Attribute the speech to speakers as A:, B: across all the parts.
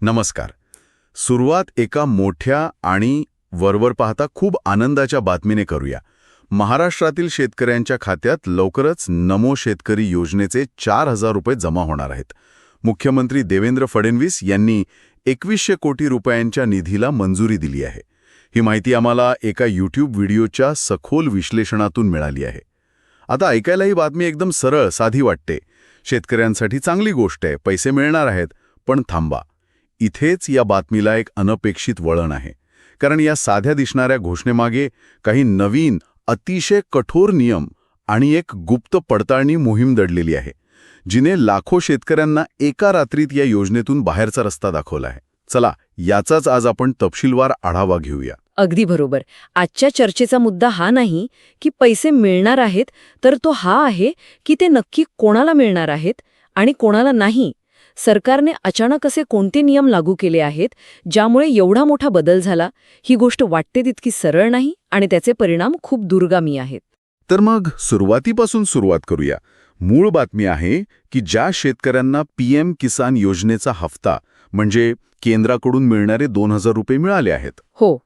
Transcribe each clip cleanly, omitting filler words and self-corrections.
A: नमस्कार. सुरुवात एका मोठ्या आणि वरवर पाहता खूप आनंदाच्या बातमीने करूया. महाराष्ट्रातील शेतकऱ्यांच्या खात्यात लवकरच नमो शेतकरी योजनेचे 4,000 रुपये जमा होणार आहेत. मुख्यमंत्री देवेंद्र फडणवीस यांनी 2100 कोटी रुपयांच्या निधीला मंजुरी दिली आहे. ही माहिती आम्हाला एका YouTube व्हिडिओच्या सखोल विश्लेषणातून मिळाली आहे. आता ऐकायला ही बातमी एकदम सरळ साधी वाटते. शेतकऱ्यांसाठी चांगली गोष्ट आहे, पैसे मिळणार आहेत. पण थांबा, इथेच या बातमीला एक अनपेक्षित वळण आहे. कारण या साध्या दिसणाऱ्या घोषणेमागे काही नवीन, अतिशय कठोर नियम आणि एक गुप्त पडताळणी मोहीम दडलेली आहे, जिने लाखो शेतकऱ्यांना एका रात्रीत या योजनेतून बाहेरचा रस्ता दाखवला आहे. चला, याचाच आज आपण तपशीलवार आढावा घेऊया.
B: अगदी बरोबर. आजच्या चर्चेचा मुद्दा हा नाही की पैसे मिळणार आहेत, तर तो हा आहे की ते नक्की कोणाला मिळणार आहेत आणि कोणाला नाही. सरकारने अचानक असे कोणते नियम लागू केले आहेत ज्यामुळे एवढा मोठा बदल झाला? ही गोष्ट वाटते तितकी सरळ नाही आणि त्याचे परिणाम खूप दूरगामी आहेत.
A: तर मग सुरुवातीपासून सुरुवात करूया. मूळ बातमी आहे की ज्या शेतकऱ्यांना PM किसान योजनेचा हफ्ता म्हणजे केंद्राकडून मिळणारे 2,000 रुपये मिळाले आहेत,
B: हो,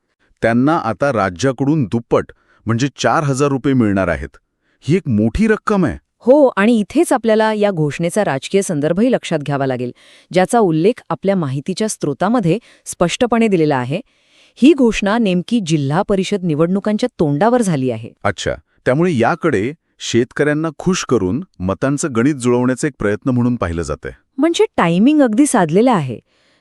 A: त्यांना आता राज्याकडून दुप्पट म्हणजे 4,000 रुपये मिळणार आहेत. ही एक मोठी रक्कम आहे.
B: हो, आणि इथेच आपल्याला या घोषणेचा राजकीय संदर्भही लक्षात घ्यावा लागेल, ज्याचा उल्लेख आपल्या माहितीच्या स्रोतामध्ये स्पष्टपणे दिलेला आहे. ही घोषणा नेमकी जिल्हा परिषद निवडणुकांच्या तोंडावर झाली आहे.
A: अच्छा, त्यामुळे याकडे शेतकऱ्यांना खुश करून मतांचं गणित जुळवण्याचा एक प्रयत्न म्हणून पाहिलं जातंय.
B: म्हणजे टायमिंग अगदी साधलेला आहे.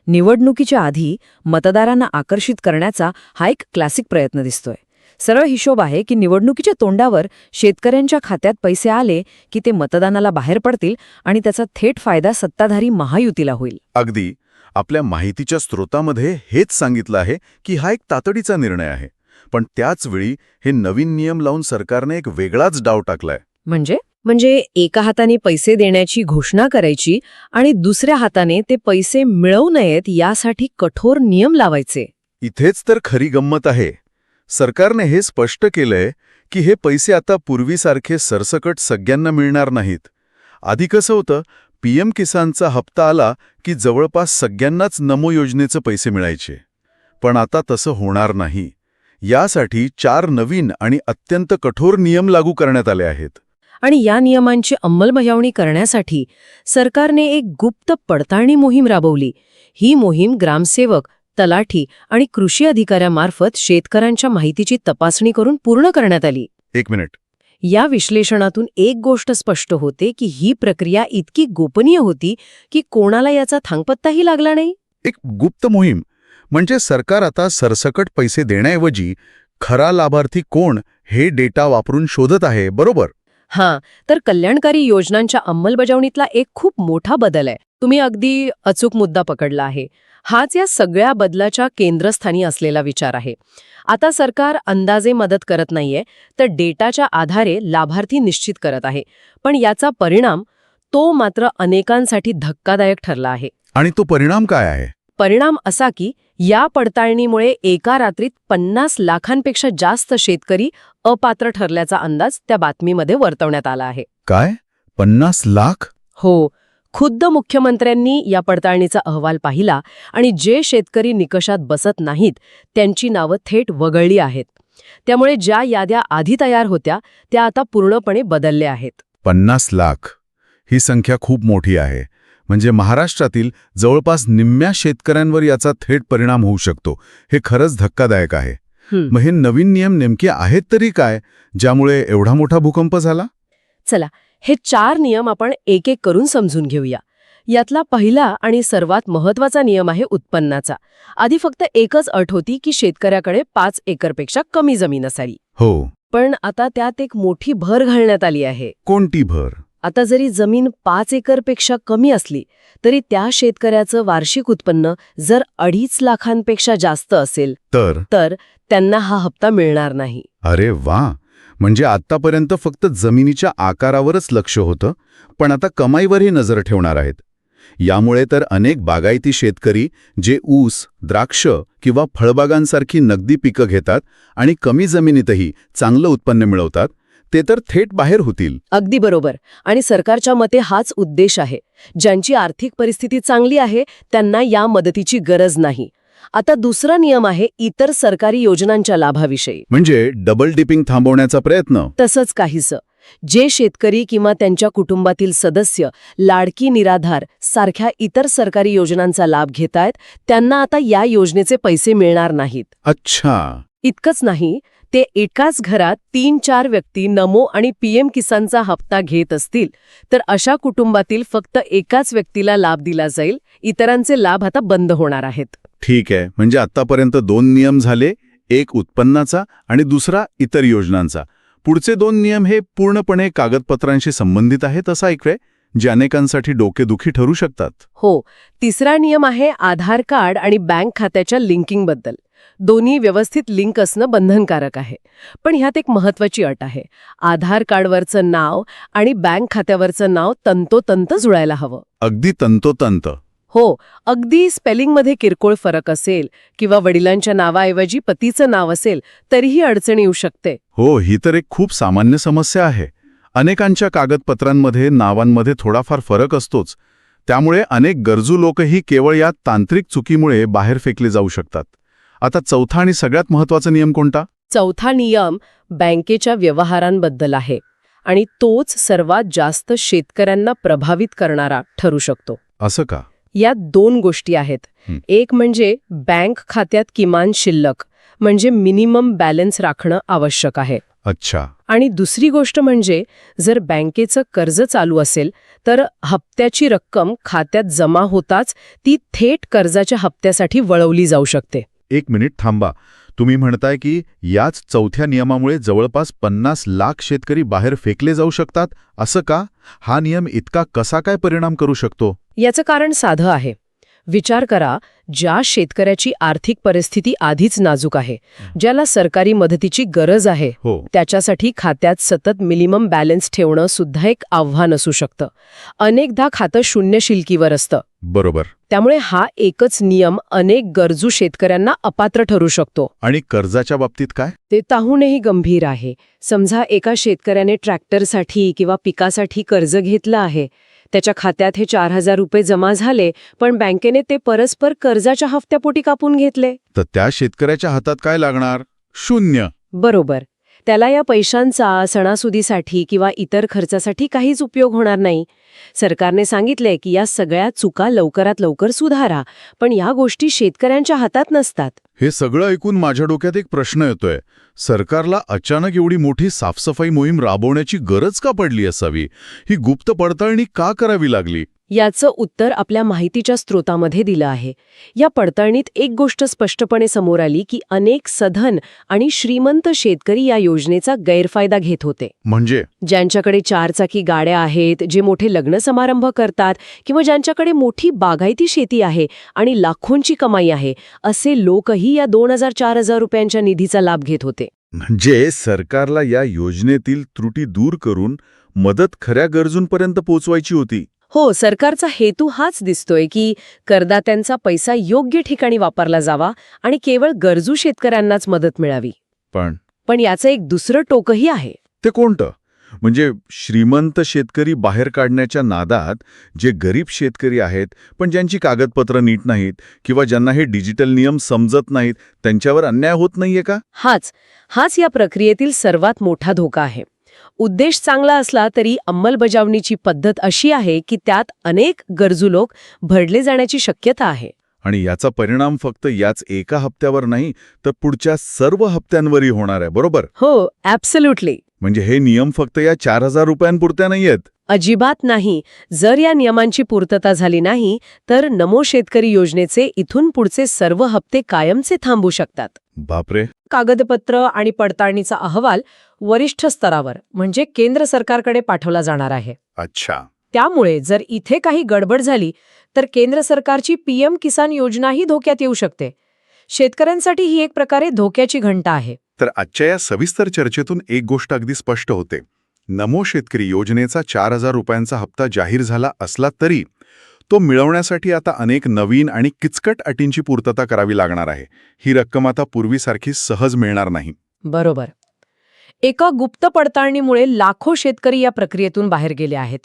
B: निवडणुकीच्या आधी मतदारांना आकर्षित करण्याचा हा एक क्लासिक प्रयत्न दिसतोय. सरळ हिशोब आहे की निवडणुकीच्या तोंडावर शेतकऱ्यांच्या खात्यात पैसे आले की ते मतदानाला बाहेर पडतील आणि त्याचा थेट फायदा सत्ताधारी महायुतीला होईल.
A: अगदी आपल्या माहितीच्या स्रोतामध्ये हेच सांगितलं आहे की हा एक तातडीचा निर्णय आहे. पण त्याच वेळी हे नवीन नियम लावून सरकारने एक वेगळाच डाव टाकलाय.
B: म्हणजे एका हाताने पैसे देण्याची घोषणा करायची आणि दुसऱ्या हाताने ते पैसे मिळवू नयेत यासाठी कठोर नियम लावायचे.
A: इथेच तर खरी गंमत आहे. सरकारने हे स्पष्ट केलंय की हे पैसे आता पूर्वीसारखे सरसकट सगळ्यांना मिळणार नाहीत. आधी कसं होतं, PM किसानचा हप्ता आला की जवळपास सगळ्यांनाच नमो योजनेचे पैसे मिळायचे. पण आता तसं होणार नाही. यासाठी 4 नवीन आणि अत्यंत कठोर नियम लागू करण्यात आले आहेत.
B: आणि या नियमांची अंमलबजावणी करण्यासाठी सरकारने एक गुप्त पडताळणी मोहीम राबवली. ही मोहीम ग्रामसेवक, तलाठी आणि कृषी अधिकाऱ्यामार्फत शेतकऱ्यांच्या माहितीची तपासणी करून पूर्ण करण्यात आली.
A: एक मिनिट.
B: या विश्लेषणातून एक गोष्ट स्पष्ट होते की ही प्रक्रिया इतकी गोपनीय होती की कोणाला याचा थांगपत्ताही लागला नाही.
A: एक गुप्त मोहीम म्हणजे सरकार आता सरसकट पैसे देण्याऐवजी खरा लाभार्थी कोण हे डेटा वापरून शोधत आहे, बरोबर?
B: हां, तर कल्याणकारी योजनांच्या अंमलबजावणीतला एक खूप मोठा बदल आहे. तुम्ही अगदी अचूक मुद्दा पकडला आहे. हाच या सगळ्या बदलाच्या केंद्रस्थानी असलेला विचार आहे. आता सरकार अंदाजे मदत करत नाहीये, तर डेटाच्या आधारे लाभार्थी निश्चित करत आहे. पण याचा परिणाम तो मात्र अनेकांसाठी धक्कादायक ठरला आहे.
A: आणि तो परिणाम काय आहे?
B: परिणाम असा की या पडताळणीमुळे एका रात्रीत 50 लाखांपेक्षा जास्त शेतकरी अपात्र ठरल्याचा अंदाज त्या बातमीमध्ये वर्तवण्यात आला आहे.
A: काय? 50 लाख?
B: हो, खुद्द मुख्यमंत्र्यांनी या पडताळणीचा अहवाल पाहिला आणि जे शेतकरी निकषात बसत नाहीत त्यांची नावं थेट वगळली आहेत. त्यामुळे ज्या याद्या आधी तयार होत्या त्या आता पूर्णपणे बदलल्या आहेत.
A: 50 लाख ही संख्या खूप मोठी आहे. म्हणजे महाराष्ट्रातील जवळपास निम्म्या शेतकऱ्यांवर याचा थेट परिणाम होऊ शकतो. हे खरंच धक्कादायक आहे. मग हे नवीन नियम नेमके आहेत तरी काय, ज्यामुळे एवढा मोठा भूकंप झाला?
B: चला, हे 4 नियम आपण एक एक करून समजून घेऊया. यातला पहिला आणि सर्वात महत्वाचा नियम आहे उत्पन्नाचा. आधी फक्त एकच अट होती की शेतकऱ्याकडे 5 एकरपेक्षा कमी जमीन असावी.
A: हो.
B: पण आता त्यात एक मोठी भर घालण्यात आली आहे.
A: कोणती भर?
B: आता जरी जमीन 5 एकरपेक्षा कमी असली तरी त्या शेतकऱ्याचं वार्षिक उत्पन्न जर 2.5 लाखांपेक्षा जास्त असेल तर त्यांना हा हप्ता मिळणार नाही.
A: अरे वा! म्हणजे आतापर्यंत फक्त जमिनीच्या आकारावरच लक्ष होतं, पण आता कमाईवरही नजर ठेवणार आहेत. यामुळे तर अनेक बागायती शेतकरी जे ऊस, द्राक्ष किंवा फळबागांसारखी नगदी पिकं घेतात आणि कमी जमिनीतही चांगलं उत्पन्न मिळवतात, ते तर थेट बाहेर होतील.
B: अगदी बरोबर. आणि सरकारच्या मते हाच उद्देश आहे. ज्यांची आर्थिक परिस्थिती चांगली आहे त्यांना या मदतीची गरज नाही. आता दुसरा नियम आहे इतर सरकारी योजनांच्या लाभाविषयी.
A: म्हणजे डबल डिपिंग थांबवण्याचा प्रयत्न.
B: तसंच काहीसं. जे शेतकरी किंवा त्यांच्या कुटुंबातील सदस्य लाडकी निराधार सारख्या इतर सरकारी योजनांचा लाभ घेतायत त्यांना आता या योजनेचे पैसे मिळणार नाहीत.
A: अच्छा.
B: इतकंच नाही, ते एकाच घरात 3-4 व्यक्ती नमो आणि पीएम किसानचा हप्ता घेत असतील तर अशा कुटुंबातील फक्त एकाच व्यक्तीला लाभ दिला जाईल. इतरांचे लाभ आता बंद होणार आहेत.
A: ठीक आहे. म्हणजे आतापर्यंत 2 नियम झाले, एक उत्पन्नाचा आणि दुसरा इतर योजनांचा. पुढचे 2 नियम हे पूर्णपणे कागदपत्रांशी संबंधित आहेत असं ऐकलंय, जे अनेकांसाठी डोकेदुखी ठरू शकतात.
B: हो. तिसरा नियम आहे आधार कार्ड आणि बँक खात्याच्या लिंकिंगबद्दल. दोन्ही व्यवस्थित लिंक असणं बंधनकारक आहे. पण ह्यात एक महत्वाची अट आहे. आधार कार्डवरचं नाव आणि बँक खात्यावरचं नाव तंतोतंत जुळायला हवं.
A: अगदी तंतोतंत.
B: हो. अगदी स्पेलिंगमध्ये किरकोळ फरक असेल किंवा वडिलांच्या नावाऐवजी पतीचं नाव असेल तरीही अडचण येऊ शकते.
A: हो, ही तर एक खूप सामान्य समस्या आहे. अनेकांच्या कागदपत्रांमध्ये नावांमध्ये थोडाफार फरक असतोच. त्यामुळे अनेक गरजू लोकही केवळ या तांत्रिक चुकीमुळे बाहेर फेकले जाऊ शकतात. आता चौथा आणि सगळ्यात महत्त्वाचा नियम कोणता?
B: चौथा नियम बँकेच्या व्यवहारांबद्दल आहे आणि तोच सर्वात जास्त शेतकऱ्यांना प्रभावित करणारा ठरू शकतो.
A: असं का?
B: यात 2 गोष्टी आहेत. एक म्हणजे बँक खात्यात किमान शिल्लक म्हणजे मिनिमम बॅलन्स राखणं आवश्यक आहे.
A: अच्छा.
B: आणि दुसरी गोष्ट म्हणजे जर बँकेचं कर्ज चालू असेल तर हप्त्याची रक्कम खात्यात जमा होताच ती थेट कर्जाच्या हप्त्यासाठी वळवली जाऊ शकते.
A: 1 मिनिट थांबा. तुम्ही म्हणताय की याच चौथ्या नियमामुळे जवळपास 50 लाख शेतकरी बाहेर फेकले जाऊ शकतात, असं का? हा नियम इतका कसा काय परिणाम करू शकतो?
B: याचं कारण साधं आहे. विचार करा, ज्या शेतकऱ्याची आर्थिक परिस्थिती आधीच नाजूक आहे, ज्याला सरकारी मदतीची गरज आहे,
A: हो.
B: त्याच्यासाठी खात्यात सतत मिनिमम बॅलन्स ठेवणं सुद्धा एक आव्हान असू शकतं. अनेकदा खातं शून्य शिल्लकीवर असतं.
A: बरोबर.
B: त्यामुळे हा एकच नियम अनेक गरजू शेतकऱ्यांना अपात्र ठरू शकतो.
A: आणि कर्जाच्या बाबतीत काय?
B: ते त्याहूनही गंभीर आहे. समजा एका शेतकऱ्याने ट्रॅक्टरसाठी किंवा पिकासाठी कर्ज घेतलं आहे. त्याच्या खात्यात हे 4,000 रुपये जमा झाले, पण बँकेने ते परस्पर कर्जाच्या हफ्त्यापोटी कापून घेतले.
A: तर त्या शेतकऱ्याच्या हातात काय लागणार? 0.
B: बरोबर. त्याला या पैशांचा सणासुदीसाठी किंवा इतर खर्चासाठी काहीच उपयोग होणार नाही. सरकारने सांगितले की या सगळ्या चुका लवकरात लवकर सुधारा, पण या गोष्टी शेतकऱ्यांच्या हातात नसतात.
A: हे सगळं ऐकून माझ्या डोक्यात एक प्रश्न येतोय. सरकारला अचानक एवढी मोठी साफसफाई मोहीम राबवण्याची गरज का पडली असावी? ही गुप्त पडताळणी का करावी लागली?
B: याचं उत्तर आपल्या माहितीच्या स्रोतामध्ये दिलं आहे. या पडताळणीत एक गोष्ट स्पष्टपणे समोर आली की अनेक सधन आणि श्रीमंत शेतकरी या योजनेचा गैरफायदा घेत होते.
A: म्हणजे?
B: ज्यांच्याकडे 4 चाकी गाड्या आहेत, जे मोठे लग्न समारंभ करतात किंवा ज्यांच्याकडे मोठी बागायती शेती आहे आणि लाखोंची कमाई आहे, असे लोकही या 2,000-4,000 रुपयांच्या निधीचा लाभ घेत होते.
A: म्हणजे सरकारला या योजनेतील त्रुटी दूर करून मदत खऱ्या गरजूंपर्यंत पोहोचवायची होती.
B: हो, सरकारचा हेतू हाच दिसतोय की करदात्यांचा पैसा योग्य ठिकाणी वापरला जावा आणि केवळ गरजू शेतकऱ्यांनाच मदत मिळावी. पण याचं एक दुसरं टोकही आहे.
A: ते कोणतं? म्हणजे श्रीमंत शेतकरी बाहेर काढण्याच्या नादात जे गरीब शेतकरी आहेत, पण ज्यांची कागदपत्र नीट नाहीत किंवा ज्यांना हे डिजिटल नियम समजत नाहीत, त्यांच्यावर अन्याय होत नाहीये का?
B: हाच या प्रक्रियेतील सर्वात मोठा धोका आहे. उद्देश चांगला असला तरी अंमलबजावणीची पद्धत अशी आहे की त्यात अनेक गरजू लोक भरडले जाण्याची शक्यता आहे.
A: आणि याचा परिणाम फक्त याच एका हप्त्यावर नाही, तर पुढच्या सर्व हप्त्यांवरही होणार आहे, बरोबर?
B: हो, ॲब्सोल्युटली.
A: म्हणजे हे नियम फक्त या 4,000 रुपयांपुरत्या नाहीयेत.
B: अजिबात नाही. जर या नियमांची पूर्तता झाली नाही तर नमो शेतकरी योजनेचे इथून पुढचे सर्व हप्ते कायमचे थांबू शकतात.
A: बापरे.
B: कागदपत्र आणि पडताळणीचा अहवाल वरिष्ठ स्तरावर म्हणजे केंद्र सरकारकडे पाठवला जाणार आहे.
A: अच्छा.
B: त्यामुळे जर इथे काही गडबड झाली तर केंद्र सरकारची पीएम किसान योजनाही धोक्यात येऊ शकते. शेतकऱ्यांसाठी ही एक प्रकारे धोक्याची घंटा आहे.
A: तर आजच्या या सविस्तर चर्चेतून एक गोष्ट अगदी स्पष्ट होते. नमो शेतकरी योजनेचा 4,000 रुपयांचा हप्ता जाहीर झाला असला तरी तो मिळवण्यासाठी आता अनेक नवीन आणि किचकट अटींची पूर्तता करावी लागणार आहे. ही रक्कम आता पूर्वीसारखी सहज मिळणार नाही.
B: बरोबर. एका गुप्त पडताळणीमुळे लाखो शेतकरी या प्रक्रियेतून बाहेर गेले आहेत.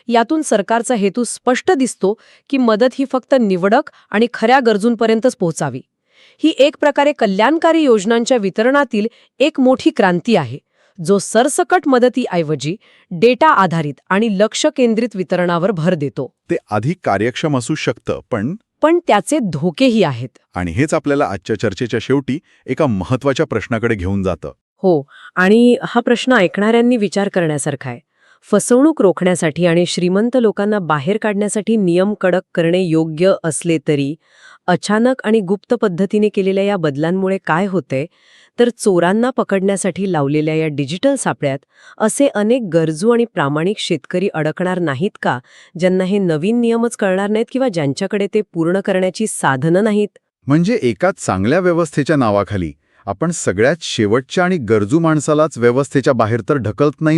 B: यातून सरकारचा हेतू स्पष्ट दिसतो की मदत ही फक्त निवडक आणि खऱ्या गरजूंपर्यंतच पोहोचावी. ही एक प्रकारे कल्याणकारी योजनांच्या वितरणातील एक मोठी क्रांती आहे, जो सरसकट मदतीऐवजी डेटा आधारित आणि लक्ष केंद्रित वितरणावर भर देतो.
A: ते अधिक कार्यक्षम असू शकतं,
B: पण त्याचे धोकेही आहेत.
A: आणि हेच आपल्याला आजच्या चर्चेच्या शेवटी एका महत्त्वाच्या प्रश्नाकडे घेऊन जातं.
B: हो, आणि हा प्रश्न ऐकणाऱ्यांनी विचार करण्यासारखा आहे. फसवणूक रोखण्यासाठी आणि श्रीमंत लोकांना बाहेर काढण्यासाठी नियम कडक करणे योग्य असले तरी अचानक आणि गुप्त पद्धतीने केलेल्या या बदलांमुळे काय होतंय तर चोरांना पकडण्यासाठी लावलेल्या या डिजिटल सापळ्यात असे अनेक गरजू आणि प्रामाणिक शेतकरी अडकणार नाहीत का, ज्यांना हे नवीन नियमच कळणार नाहीत किंवा ज्यांच्याकडे ते पूर्ण करण्याची साधनं नाहीत?
A: म्हणजे एका चांगल्या व्यवस्थेच्या नावाखाली आपण सगळ्यात शेवटच्या आणि गरजू माणसालाच व्यवस्थेच्या बाहेर तर ढकलत नाही